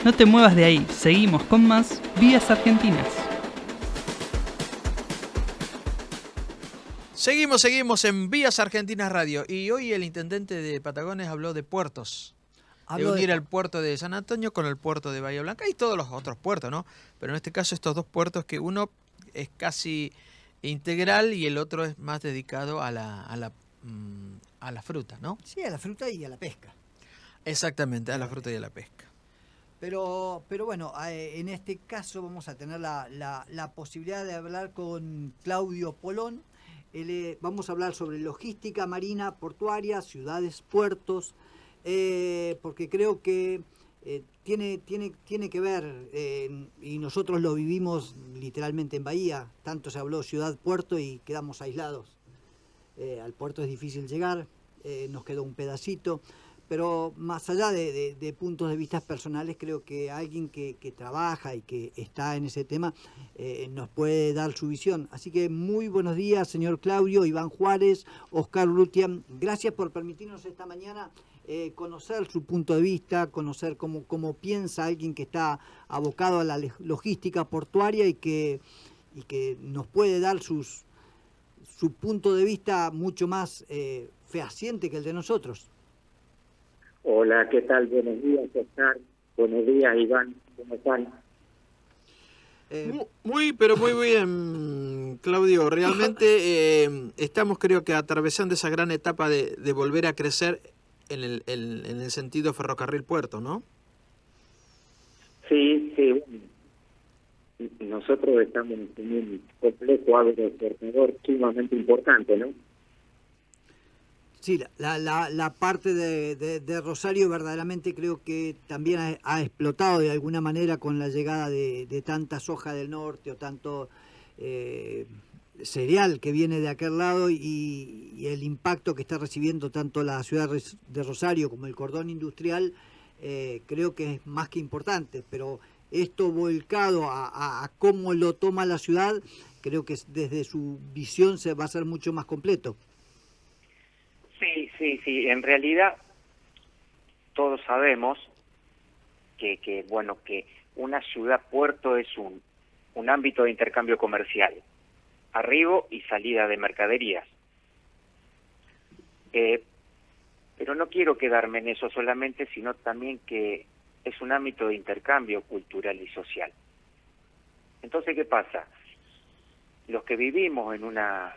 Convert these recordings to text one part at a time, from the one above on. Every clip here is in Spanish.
No te muevas de ahí, seguimos con más Vías Argentinas. Seguimos en Vías Argentinas Radio y hoy el intendente de Patagones habló de puertos. De unir el puerto de San Antonio con el puerto de Bahía Blanca y todos los otros puertos, ¿no? Pero en este caso estos dos puertos que uno es casi integral y el otro es más dedicado a la fruta, ¿no? Sí, a la fruta y a la pesca. Exactamente, a la fruta y a la pesca. Pero bueno, en este caso vamos a tener la posibilidad de hablar con Claudio Polón. Vamos a hablar sobre logística marina, portuaria, ciudades, puertos, porque creo que tiene que ver, y nosotros lo vivimos literalmente en Bahía. Tanto se habló ciudad-puerto y quedamos aislados. Al puerto es difícil llegar, nos quedó un pedacito. Pero más allá de puntos de vista personales, creo que alguien que trabaja y que está en ese tema nos puede dar su visión. Así que muy buenos días, señor Claudio, Iván Juárez, Oscar Urrutia. Gracias por permitirnos esta mañana conocer su punto de vista, conocer cómo piensa alguien que está abocado a la logística portuaria y que nos puede dar su punto de vista mucho más fehaciente que el de nosotros. Hola, ¿qué tal? Buenos días, Oscar. Buenos días, Iván. ¿Cómo están? Muy bien, Claudio. Realmente estamos, creo que, atravesando esa gran etapa de volver a crecer en el sentido ferrocarril-puerto, ¿no? Sí. Nosotros estamos en un complejo agroexportador sumamente importante, ¿no? Sí, la parte de Rosario verdaderamente creo que también ha explotado de alguna manera con la llegada de tanta soja del norte o tanto cereal que viene de aquel lado y el impacto que está recibiendo tanto la ciudad de Rosario como el cordón industrial, creo que es más que importante. Pero esto volcado a cómo lo toma la ciudad, creo que desde su visión se va a hacer mucho más completo. Sí. En realidad, todos sabemos que una ciudad-puerto es un ámbito de intercambio comercial, arribo y salida de mercaderías. Pero no quiero quedarme en eso solamente, sino también que es un ámbito de intercambio cultural y social. Entonces, ¿qué pasa? Los que vivimos en una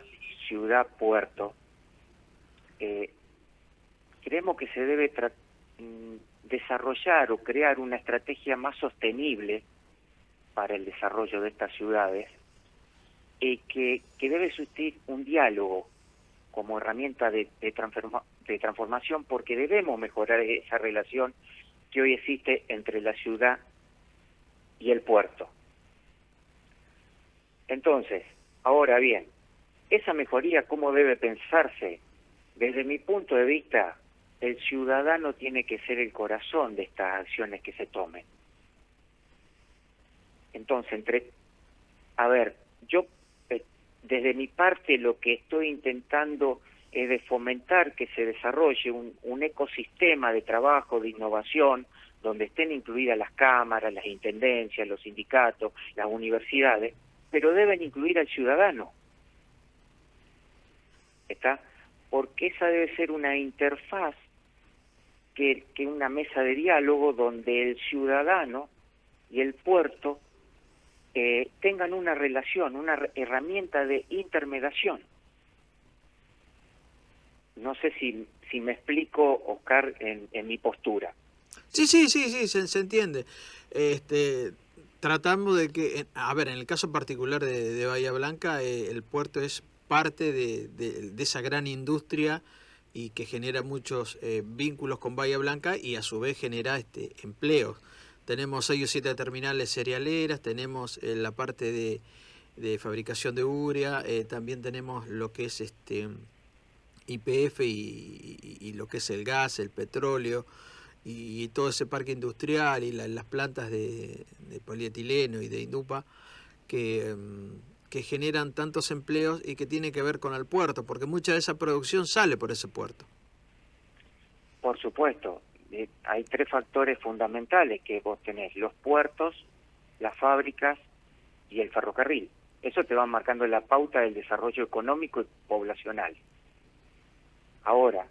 ciudad-puerto, creemos que se debe desarrollar o crear una estrategia más sostenible para el desarrollo de estas ciudades y que debe existir un diálogo como herramienta de transformación, porque debemos mejorar esa relación que hoy existe entre la ciudad y el puerto. Entonces, ahora bien, esa mejoría, ¿cómo debe pensarse? Desde mi punto de vista, el ciudadano tiene que ser el corazón de estas acciones que se tomen. Entonces, yo desde mi parte lo que estoy intentando es de fomentar que se desarrolle un ecosistema de trabajo, de innovación, donde estén incluidas las cámaras, las intendencias, los sindicatos, las universidades, pero deben incluir al ciudadano. ¿Está? Porque esa debe ser una interfaz, que una mesa de diálogo donde el ciudadano y el puerto tengan una relación, una herramienta de intermediación. No sé si me explico, Oscar, en mi postura. Sí, se entiende. Tratamos de que, en el caso particular de Bahía Blanca, el puerto es parte de esa gran industria y que genera muchos vínculos con Bahía Blanca y a su vez genera empleos. Tenemos 6 o 7 terminales cerealeras, tenemos la parte de fabricación de urea, también tenemos lo que es YPF y lo que es el gas, el petróleo y todo ese parque industrial y las plantas de polietileno y de indupa que generan tantos empleos y que tiene que ver con el puerto, porque mucha de esa producción sale por ese puerto. Por supuesto. hay 3 factores fundamentales que vos tenés: los puertos, las fábricas y el ferrocarril. Eso te va marcando la pauta del desarrollo económico y poblacional. Ahora,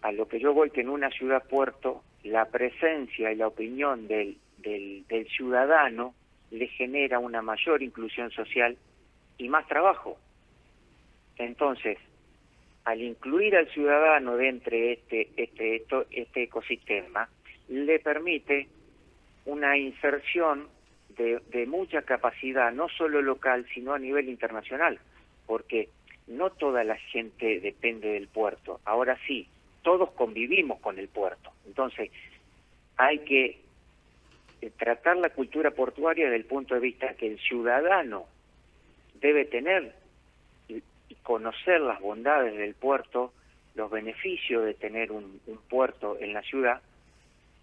a lo que yo voy, que en una ciudad-puerto, la presencia y la opinión del ciudadano le genera una mayor inclusión social y más trabajo. Entonces, al incluir al ciudadano dentro de este ecosistema, le permite una inserción de mucha capacidad, no solo local, sino a nivel internacional, porque no toda la gente depende del puerto. Ahora sí, todos convivimos con el puerto. Entonces, hay que tratar la cultura portuaria desde el punto de vista que el ciudadano debe tener y conocer las bondades del puerto, los beneficios de tener un puerto en la ciudad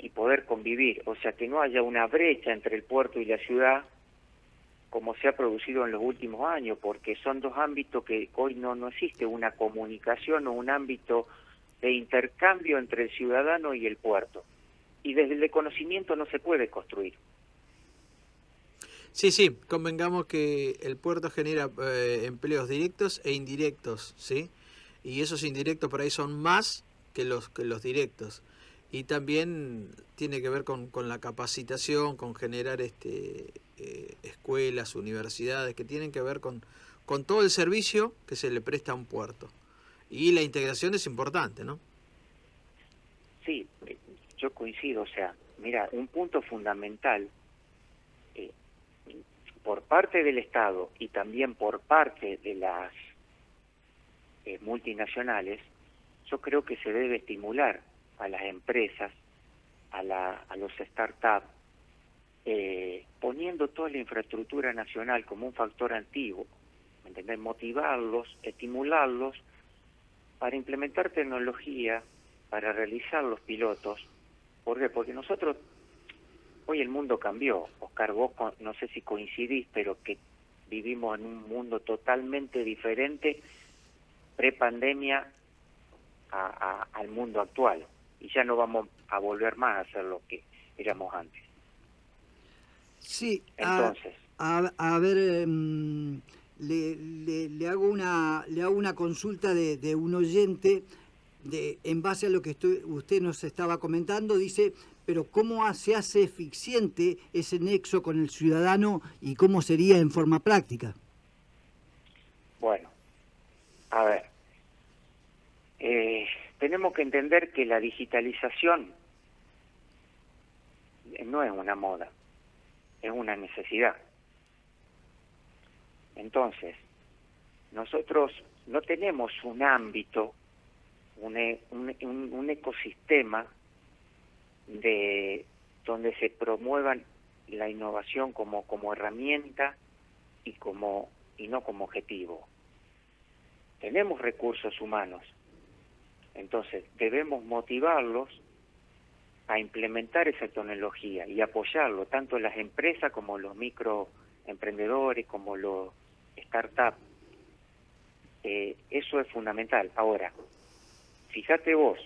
y poder convivir. O sea, que no haya una brecha entre el puerto y la ciudad como se ha producido en los últimos años, porque son 2 ámbitos que hoy no existe una comunicación o un ámbito de intercambio entre el ciudadano y el puerto. Y desde el conocimiento no se puede construir. Sí, convengamos que el puerto genera empleos directos e indirectos, ¿sí? Y esos indirectos por ahí son más que los directos. Y también tiene que ver con la capacitación, con generar escuelas, universidades, que tienen que ver con todo el servicio que se le presta a un puerto. Y la integración es importante, ¿no? Sí, yo coincido. O sea, mira, un punto fundamental por parte del Estado y también por parte de las multinacionales, yo creo que se debe estimular a las empresas, a los startups, poniendo toda la infraestructura nacional como un factor antiguo, ¿me entendés? Motivarlos, estimularlos para implementar tecnología, para realizar los pilotos. ¿Por qué? Porque nosotros, hoy el mundo cambió. Oscar, vos no sé si coincidís, pero que vivimos en un mundo totalmente diferente pre-pandemia al mundo actual. Y ya no vamos a volver más a ser lo que éramos antes. Sí, entonces, a ver, le hago una consulta de un oyente en base a lo que usted nos estaba comentando. Dice, pero ¿cómo se hace eficiente ese nexo con el ciudadano y cómo sería en forma práctica? Bueno, a ver, tenemos que entender que la digitalización no es una moda, es una necesidad. Entonces, nosotros no tenemos un ámbito, un ecosistema de donde se promuevan la innovación como herramienta y no como objetivo. Tenemos recursos humanos, entonces debemos motivarlos a implementar esa tecnología y apoyarlo, tanto las empresas como los microemprendedores, como los startups. Eso es fundamental. Ahora, fíjate vos,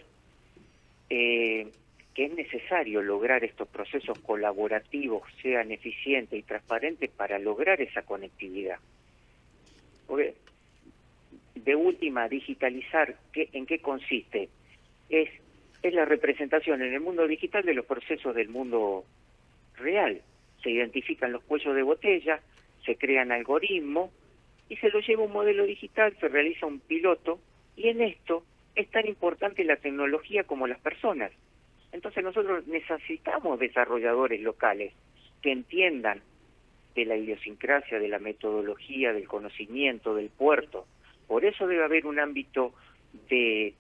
que es necesario lograr estos procesos colaborativos, sean eficientes y transparentes para lograr esa conectividad. Porque, de última, digitalizar, ¿en qué consiste? Es la representación en el mundo digital de los procesos del mundo real. Se identifican los cuellos de botella, se crean algoritmos y se lo lleva a un modelo digital, se realiza un piloto, y en esto es tan importante la tecnología como las personas. Entonces nosotros necesitamos desarrolladores locales que entiendan de la idiosincrasia, de la metodología, del conocimiento, del puerto. Por eso debe haber un ámbito de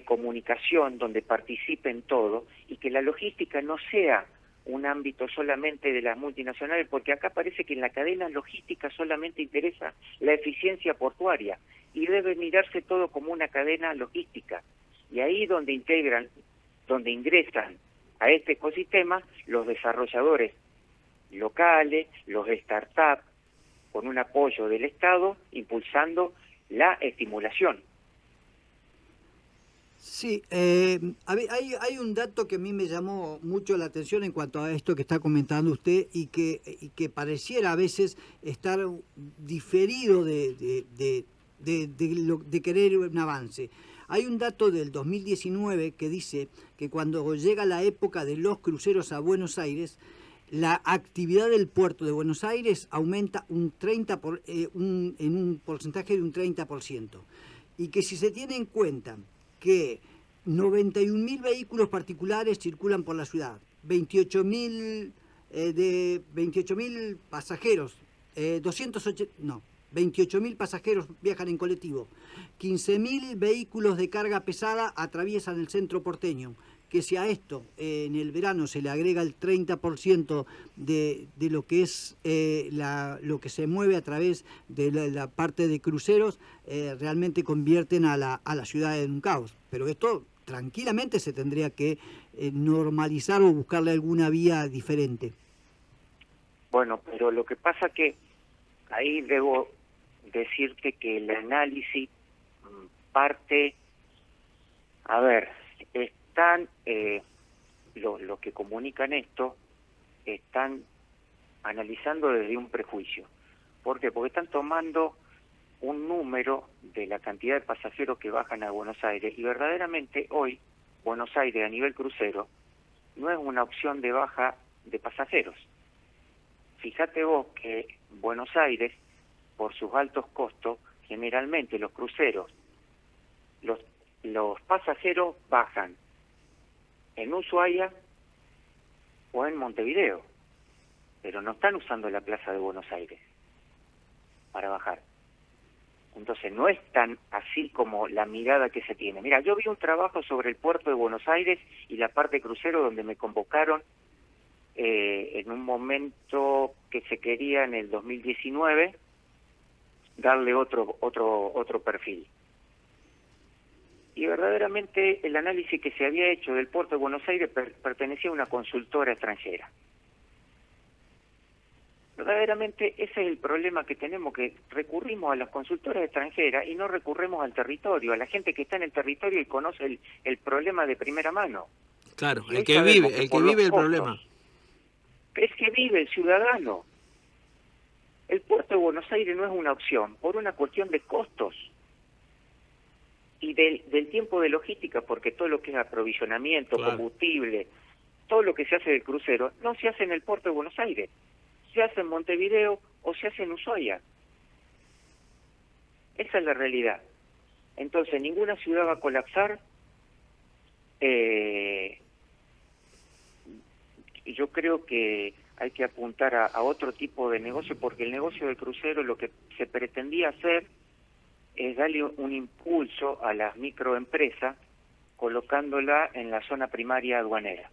comunicación donde participen todos y que la logística no sea un ámbito solamente de las multinacionales, porque acá parece que en la cadena logística solamente interesa la eficiencia portuaria y debe mirarse todo como una cadena logística. Y ahí donde ingresan a este ecosistema los desarrolladores locales, los startups, con un apoyo del Estado, impulsando la estimulación. Sí, hay un dato que a mí me llamó mucho la atención en cuanto a esto que está comentando usted y que pareciera a veces estar diferido de querer un avance. Hay un dato del 2019 que dice que cuando llega la época de los cruceros a Buenos Aires, la actividad del puerto de Buenos Aires aumenta en un porcentaje de un 30%. Y que si se tiene en cuenta que 91.000 vehículos particulares circulan por la ciudad, 28.000 pasajeros, 28.000 pasajeros viajan en colectivo, 15.000 vehículos de carga pesada atraviesan el centro porteño, que si a esto en el verano se le agrega el 30% de lo que es lo que se mueve a través de la parte de cruceros, realmente convierten a la ciudad en un caos. Pero esto tranquilamente se tendría que normalizar o buscarle alguna vía diferente. Bueno, pero lo que pasa que ahí debo decirte que el análisis parte, a ver, están lo que comunican esto, están analizando desde un prejuicio. ¿Por qué? Porque están tomando un número de la cantidad de pasajeros que bajan a Buenos Aires, y verdaderamente hoy Buenos Aires a nivel crucero no es una opción de baja de pasajeros. Fíjate vos que Buenos Aires, por sus altos costos, generalmente los cruceros, los pasajeros bajan en Ushuaia o en Montevideo, pero no están usando la plaza de Buenos Aires para bajar. Entonces no es tan así como la mirada que se tiene. Mira, yo vi un trabajo sobre el puerto de Buenos Aires y la parte crucero donde me convocaron en un momento que se quería en el 2019 darle otro perfil. Y verdaderamente el análisis que se había hecho del puerto de Buenos Aires pertenecía a una consultora extranjera. Verdaderamente ese es el problema que tenemos, que recurrimos a las consultoras extranjeras y no recurremos al territorio, a la gente que está en el territorio y conoce el problema de primera mano. Claro, Y el que vive el problema. Es que vive el ciudadano. El puerto de Buenos Aires no es una opción por una cuestión de costos y del tiempo de logística, porque todo lo que es aprovisionamiento, Claro, combustible, todo lo que se hace del crucero, no se hace en el puerto de Buenos Aires. Se hace en Montevideo o se hace en Ushuaia. Esa es la realidad. Entonces, ninguna ciudad va a colapsar. Yo creo que hay que apuntar a otro tipo de negocio, porque el negocio del crucero, lo que se pretendía hacer es darle un impulso a las microempresas, colocándola en la zona primaria aduanera.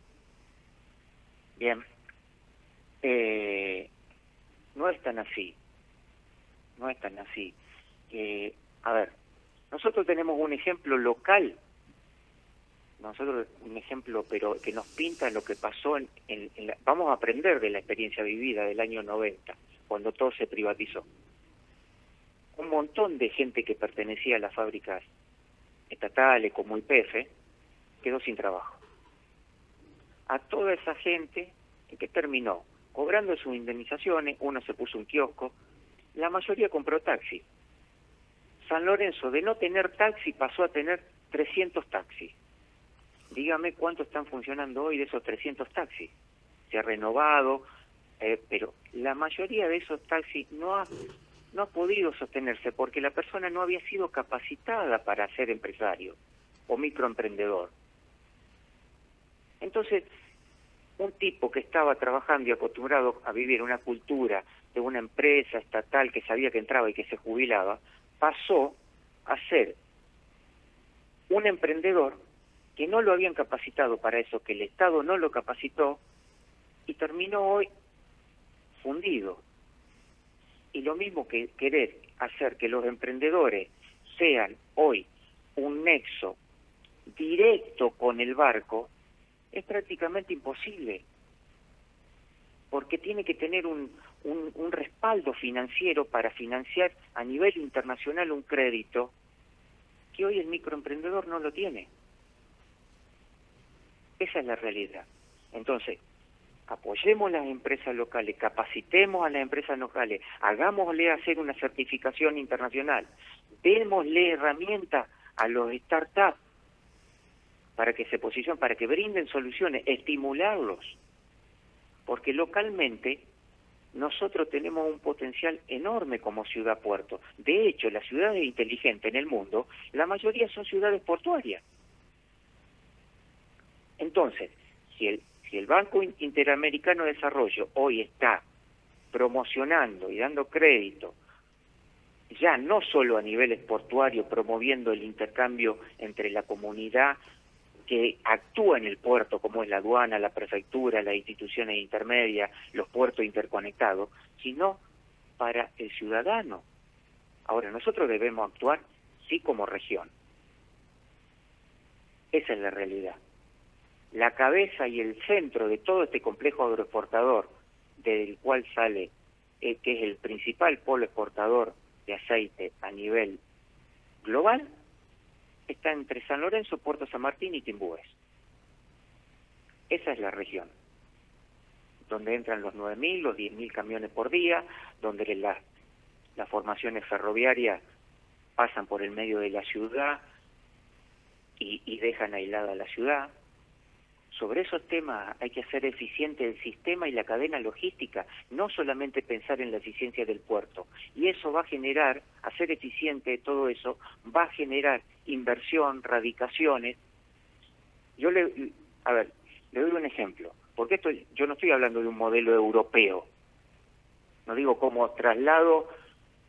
Bien. No es tan así. No es tan así. A ver, nosotros tenemos un ejemplo local, un ejemplo, pero que nos pinta lo que pasó vamos a aprender de la experiencia vivida del año 90, cuando todo se privatizó. Un montón de gente que pertenecía a las fábricas estatales como YPF quedó sin trabajo. A toda esa gente que terminó cobrando sus indemnizaciones, uno se puso un kiosco, la mayoría compró taxi. San Lorenzo, de no tener taxi, pasó a tener 300 taxis. Dígame cuántos están funcionando hoy de esos 300 taxis. Se ha renovado, pero la mayoría de esos taxis no ha podido sostenerse porque la persona no había sido capacitada para ser empresario o microemprendedor. Entonces, un tipo que estaba trabajando y acostumbrado a vivir una cultura de una empresa estatal que sabía que entraba y que se jubilaba, pasó a ser un emprendedor que no lo habían capacitado para eso, que el Estado no lo capacitó, y terminó hoy fundido. Y lo mismo que querer hacer que los emprendedores sean hoy un nexo directo con el barco, es prácticamente imposible, porque tiene que tener un respaldo financiero para financiar a nivel internacional un crédito que hoy el microemprendedor no lo tiene. Esa es la realidad. Entonces, apoyemos las empresas locales, capacitemos a las empresas locales, hagámosle hacer una certificación internacional, démosle herramientas a los startups para que se posicionen, para que brinden soluciones, estimularlos, porque localmente nosotros tenemos un potencial enorme como ciudad-puerto. De hecho, las ciudades inteligentes en el mundo, la mayoría son ciudades portuarias. Entonces, si el Banco Interamericano de Desarrollo hoy está promocionando y dando crédito, ya no solo a niveles portuarios, promoviendo el intercambio entre la comunidad que actúa en el puerto, como es la aduana, la prefectura, las instituciones intermedias, los puertos interconectados, sino para el ciudadano. Ahora, nosotros debemos actuar, sí, como región. Esa es la realidad. La cabeza y el centro de todo este complejo agroexportador, del cual sale, que es el principal polo exportador de aceite a nivel global, está entre San Lorenzo, Puerto San Martín y Timbúes. Esa es la región, donde entran los 9.000, los 10.000 camiones por día, donde las formaciones ferroviarias pasan por el medio de la ciudad y dejan aislada la ciudad. Sobre esos temas hay que hacer eficiente el sistema y la cadena logística, no solamente pensar en la eficiencia del puerto. Y eso va a generar, hacer eficiente todo eso, va a generar inversión, radicaciones. Le doy un ejemplo, porque yo no estoy hablando de un modelo europeo. No digo cómo traslado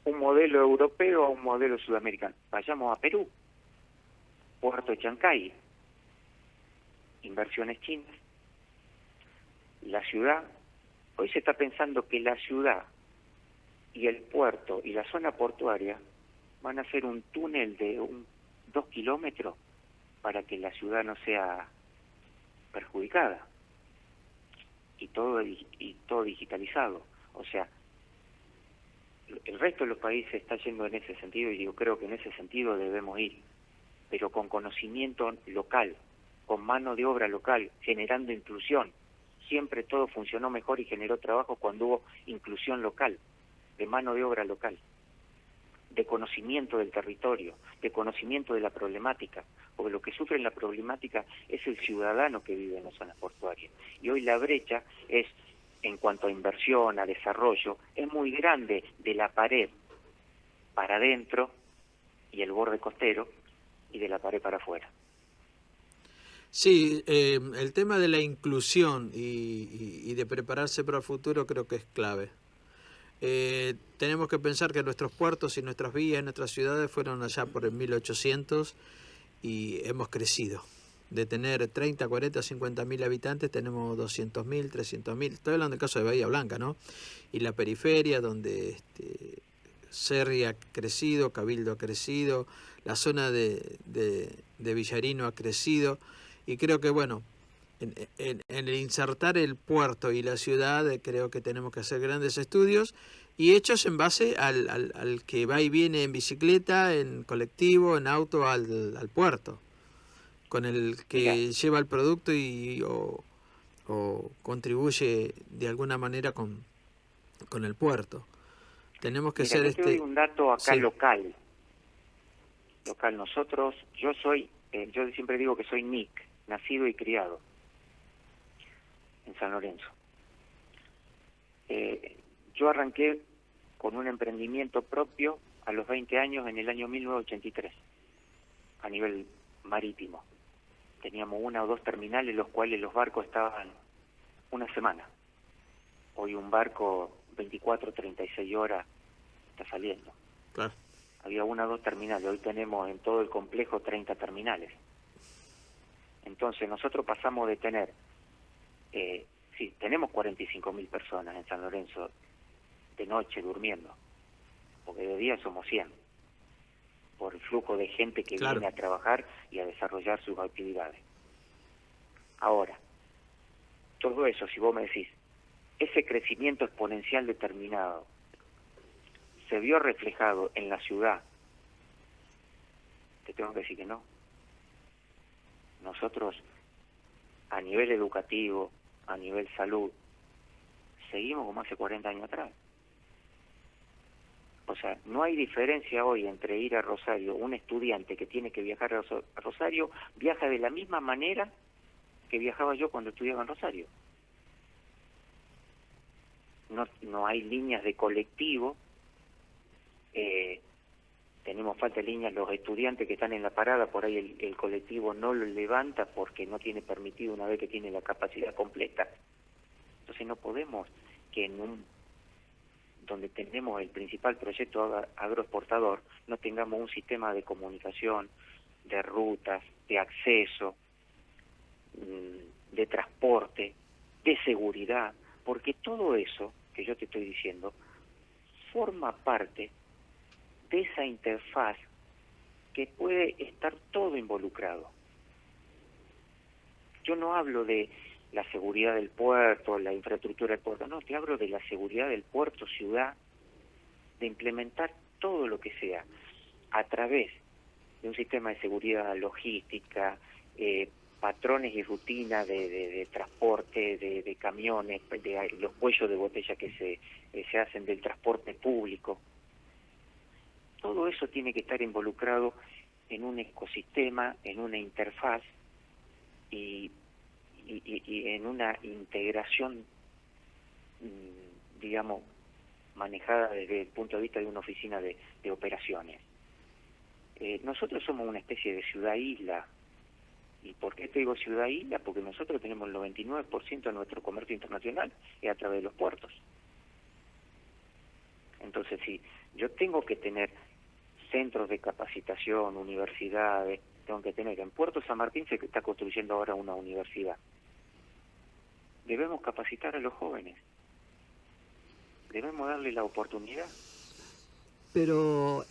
un modelo europeo a un modelo sudamericano. Vayamos a Perú, Puerto de Chancay, inversiones chinas. La ciudad, hoy se está pensando que la ciudad y el puerto y la zona portuaria van a hacer un túnel de 2 kilómetros para que la ciudad no sea perjudicada, y todo digitalizado. O sea, el resto de los países está yendo en ese sentido, y yo creo que en ese sentido debemos ir, pero con conocimiento local, con mano de obra local, generando inclusión. Siempre todo funcionó mejor y generó trabajo cuando hubo inclusión local, de mano de obra local, de conocimiento del territorio, de conocimiento de la problemática, porque lo que sufre en la problemática es el ciudadano que vive en las zonas portuarias. Y hoy la brecha es, en cuanto a inversión, a desarrollo, es muy grande, de la pared para adentro y el borde costero, y de la pared para afuera. Sí, el tema de la inclusión y de prepararse para el futuro creo que es clave. Tenemos que pensar que nuestros puertos y nuestras vías, nuestras ciudades fueron allá por el 1800 y hemos crecido. De tener 30, 40, 50.000 habitantes, tenemos 200.000, 300.000. Estoy hablando del caso de Bahía Blanca, ¿no? Y la periferia, donde Cerri ha crecido, Cabildo ha crecido, la zona de Villarino ha crecido. Y creo que, bueno, en el insertar el puerto y la ciudad, creo que tenemos que hacer grandes estudios y hechos en base al que va y viene en bicicleta, en colectivo, en auto al puerto, con el que lleva el producto o contribuye de alguna manera con el puerto. Tenemos que ser yo te doy un dato acá, sí. local. Nosotros, yo siempre digo que soy Nick, nacido y criado en San Lorenzo. Yo arranqué con un emprendimiento propio a los 20 años, en el año 1983, a nivel marítimo. Teníamos 1 o 2 terminales, los cuales los barcos estaban una semana. Hoy un barco 24, 36 horas está saliendo. Claro. Había 1 o 2 terminales, hoy tenemos en todo el complejo 30 terminales. Entonces nosotros pasamos de tener, tenemos 45.000 personas en San Lorenzo de noche durmiendo, porque de día somos 100, por el flujo de gente que Claro. viene a trabajar y a desarrollar sus actividades. Ahora, todo eso, si vos me decís, ese crecimiento exponencial determinado se vio reflejado en la ciudad, te tengo que decir que no. Nosotros a nivel educativo, a nivel salud, seguimos como hace 40 años atrás. O sea, no hay diferencia hoy entre ir a Rosario. Un estudiante que tiene que viajar a Rosario viaja de la misma manera que viajaba yo cuando estudiaba en Rosario. No hay líneas de colectivo, tenemos falta de líneas, los estudiantes que están en la parada, por ahí el colectivo no lo levanta porque no tiene permitido una vez que tiene la capacidad completa. Entonces no podemos que en donde tenemos el principal proyecto agroexportador, no tengamos un sistema de comunicación, de rutas, de acceso, de transporte, de seguridad, porque todo eso que yo te estoy diciendo forma parte de esa interfaz que puede estar todo involucrado. Yo no hablo de la seguridad del puerto, la infraestructura del puerto, no, te hablo de la seguridad del puerto, ciudad, de implementar todo lo que sea a través de un sistema de seguridad logística, patrones y rutinas de transporte, de camiones, de los cuellos de botella que se hacen del transporte público. Todo eso tiene que estar involucrado en un ecosistema, en una interfaz y en una integración, digamos, manejada desde el punto de vista de una oficina de operaciones. Nosotros somos una especie de ciudad-isla. ¿Y por qué te digo ciudad-isla? Porque nosotros tenemos el 99% de nuestro comercio internacional es a través de los puertos. Entonces, si yo tengo que tener centros de capacitación, universidades, tengo que tener. En Puerto San Martín se está construyendo ahora una universidad. Debemos capacitar a los jóvenes. Debemos darle la oportunidad. Pero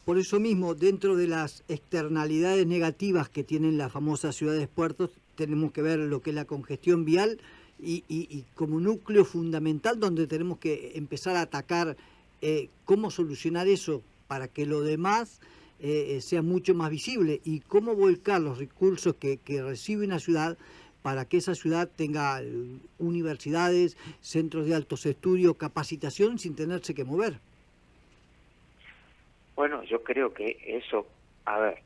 por eso mismo, dentro de las externalidades negativas que tienen las famosas ciudades puertos, tenemos que ver lo que es la congestión vial y como núcleo fundamental donde tenemos que empezar a atacar cómo solucionar eso para que lo demás sea mucho más visible y cómo volcar los recursos que recibe una ciudad para que esa ciudad tenga universidades, centros de altos estudios, capacitación sin tenerse que mover. Bueno, yo creo que eso, a ver,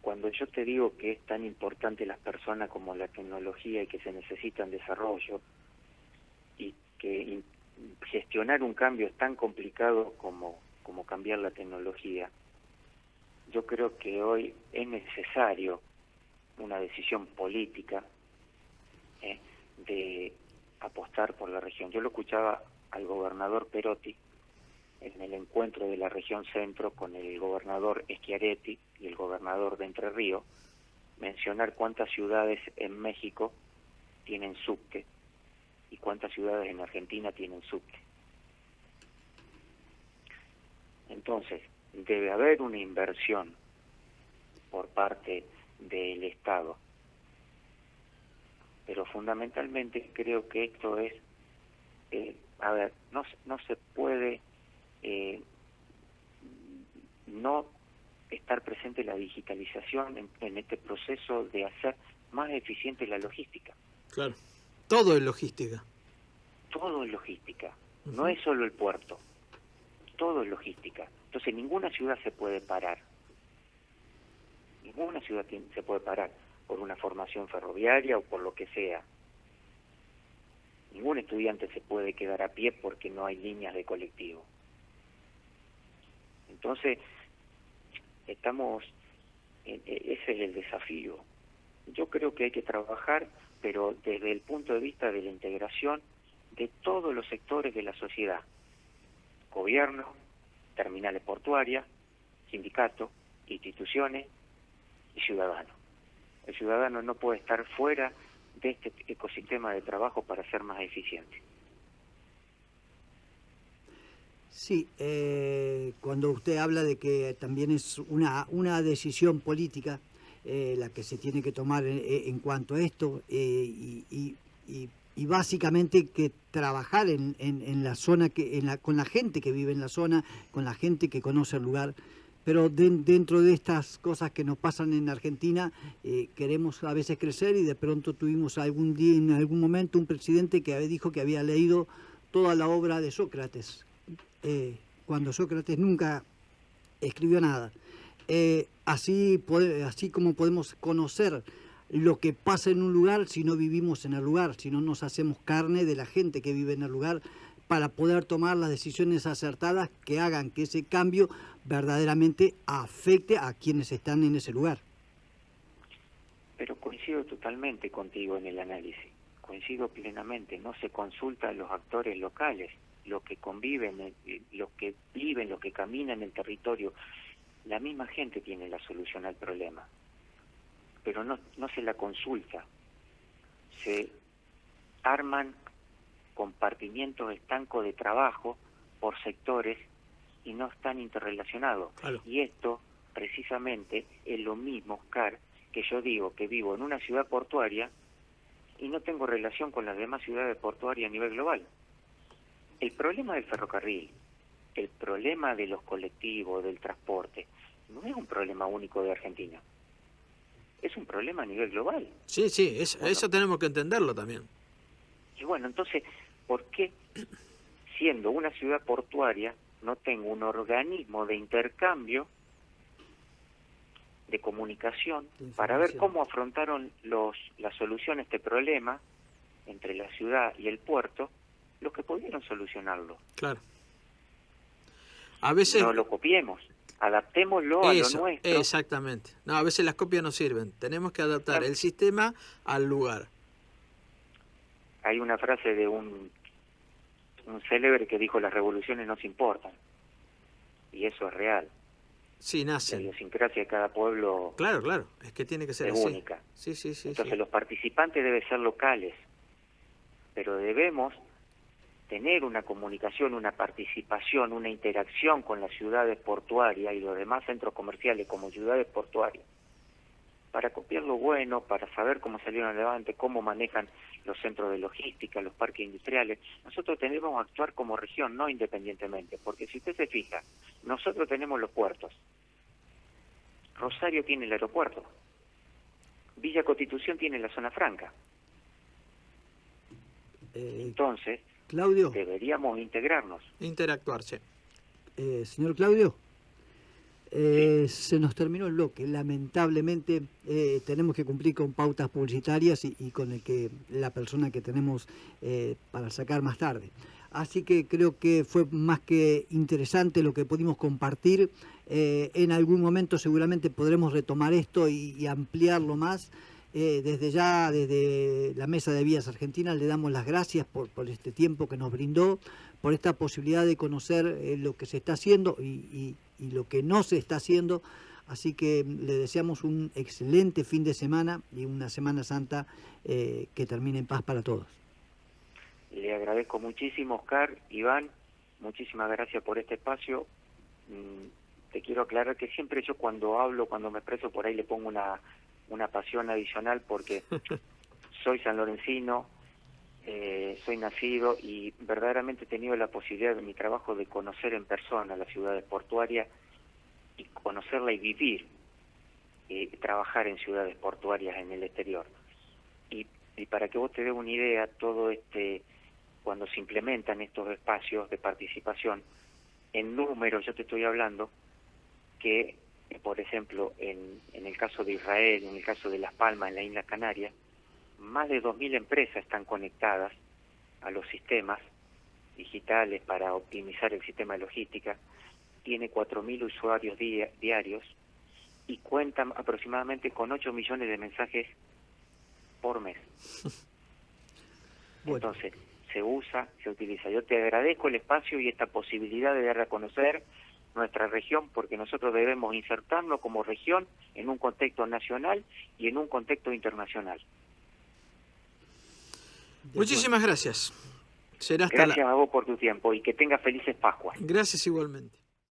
cuando yo te digo que es tan importante las personas como la tecnología y que se necesitan desarrollo y que gestionar un cambio es tan complicado como cambiar la tecnología, yo creo que hoy es necesario una decisión política de apostar por la región. Yo lo escuchaba al gobernador Perotti en el encuentro de la región centro con el gobernador Schiaretti y el gobernador de Entre Ríos mencionar cuántas ciudades en México tienen subte y cuántas ciudades en Argentina tienen subte. Entonces, debe haber una inversión por parte del Estado, pero fundamentalmente creo que esto es, no se puede no estar presente la digitalización en este proceso de hacer más eficiente la logística. Claro, todo es logística. Todo es logística, no es solo el puerto, todo es logística. Entonces ninguna ciudad se puede parar, ninguna ciudad se puede parar por una formación ferroviaria o por lo que sea. Ningún estudiante se puede quedar a pie porque no hay líneas de colectivo. Entonces, ese es el desafío. Yo creo que hay que trabajar, pero desde el punto de vista de la integración de todos los sectores de la sociedad. Gobierno, terminales portuarias, sindicatos, instituciones y ciudadanos. El ciudadano no puede estar fuera de este ecosistema de trabajo para ser más eficiente. Sí, cuando usted habla de que también es una decisión política la que se tiene que tomar en cuanto a esto y básicamente que trabajar en la zona, con la gente que vive en la zona, con la gente que conoce el lugar, pero dentro de estas cosas que nos pasan en Argentina, queremos a veces crecer y de pronto tuvimos algún día, en algún momento, un presidente que dijo que había leído toda la obra de Sócrates, cuando Sócrates nunca escribió nada. Así como podemos conocer lo que pasa en un lugar si no vivimos en el lugar, si no nos hacemos carne de la gente que vive en el lugar, para poder tomar las decisiones acertadas que hagan que ese cambio verdaderamente afecte a quienes están en ese lugar. Pero coincido totalmente contigo en el análisis, coincido plenamente, no se consulta a los actores locales, los que conviven, los que viven, los que caminan en el territorio. La misma gente tiene la solución al problema, pero no se la consulta. Se arman compartimientos estancos de trabajo por sectores y no están interrelacionados. Claro. Y esto precisamente es lo mismo, Oscar, que yo digo que vivo en una ciudad portuaria y no tengo relación con las demás ciudades portuarias a nivel global. El problema del ferrocarril, el problema de los colectivos, del transporte, no es un problema único de Argentina. Es un problema a nivel global. Sí, eso tenemos que entenderlo también. Y bueno, entonces, ¿por qué, siendo una ciudad portuaria, no tengo un organismo de intercambio, de comunicación, para ver cómo afrontaron la solución a este problema entre la ciudad y el puerto, los que pudieron solucionarlo? Claro. A veces... No lo copiemos, adaptémoslo a lo nuestro. Exactamente. No, a veces las copias no sirven. Tenemos que adaptar el sistema al lugar. Hay una frase de un célebre que dijo: las revoluciones no se importan. Y eso es real. Sí, nace. La idiosincrasia de cada pueblo, Claro, es que tiene que ser es así. única. Sí. Entonces los participantes deben ser locales, pero debemos tener una comunicación, una participación, una interacción con las ciudades portuarias y los demás centros comerciales como ciudades portuarias, para copiar lo bueno, para saber cómo salieron adelante, cómo manejan los centros de logística, los parques industriales. Nosotros tenemos que actuar como región, no independientemente, porque si usted se fija, nosotros tenemos los puertos, Rosario tiene el aeropuerto, Villa Constitución tiene la zona franca. Entonces, Claudio, deberíamos integrarnos. Interactuar, sí. Señor Claudio, se nos terminó el bloque. Lamentablemente tenemos que cumplir con pautas publicitarias y con la persona que tenemos para sacar más tarde. Así que creo que fue más que interesante lo que pudimos compartir. En algún momento seguramente podremos retomar esto y ampliarlo más. Desde la Mesa de Vías Argentinas le damos las gracias por este tiempo que nos brindó, por esta posibilidad de conocer lo que se está haciendo y lo que no se está haciendo. Así que le deseamos un excelente fin de semana y una Semana Santa que termine en paz para todos. Le agradezco muchísimo, Oscar, Iván, muchísimas gracias por este espacio. Te quiero aclarar que siempre yo cuando hablo, cuando me expreso por ahí le pongo una pasión adicional porque soy sanlorencino, soy nacido y verdaderamente he tenido la posibilidad de mi trabajo de conocer en persona las ciudades portuarias y conocerla y vivir, trabajar en ciudades portuarias en el exterior. Y para que vos te des una idea, cuando se implementan estos espacios de participación, en números yo te estoy hablando que, por ejemplo, en el caso de Israel, en el caso de Las Palmas, en la isla Canaria, más de 2.000 empresas están conectadas a los sistemas digitales para optimizar el sistema de logística, tiene 4.000 usuarios diarios y cuentan aproximadamente con 8 millones de mensajes por mes. Bueno. Entonces, se usa, se utiliza. Yo te agradezco el espacio y esta posibilidad de dar a conocer nuestra región, porque nosotros debemos insertarnos como región en un contexto nacional y en un contexto internacional. Muchísimas gracias. Gracias a vos por tu tiempo y que tengas felices Pascuas. Gracias igualmente.